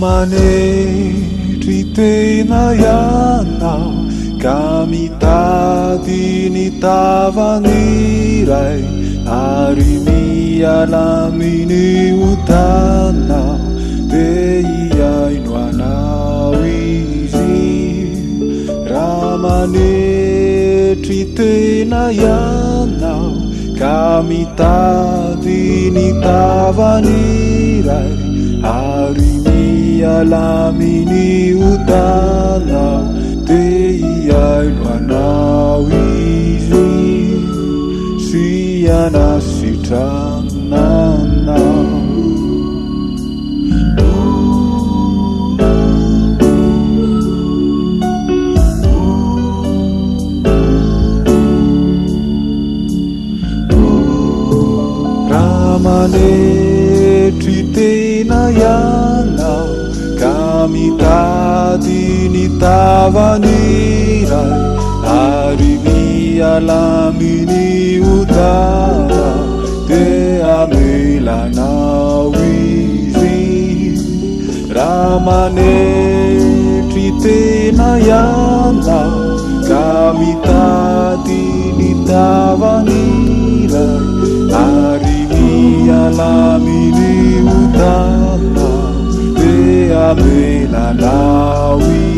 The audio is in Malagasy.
Ramane tritena yana kami tadini tavanirai ari mialamini utana teiai no anao izy Ramane tritena yana kami tadini tavanirai ari mialamini utana teiai no anao izy siana sitrananao Ramane tritena yana kami tadini tavanirai ari mialamini utana te amelanao izy Ramane tritena yana kami tadini tavanirai ari mialamini utana te amelanao izy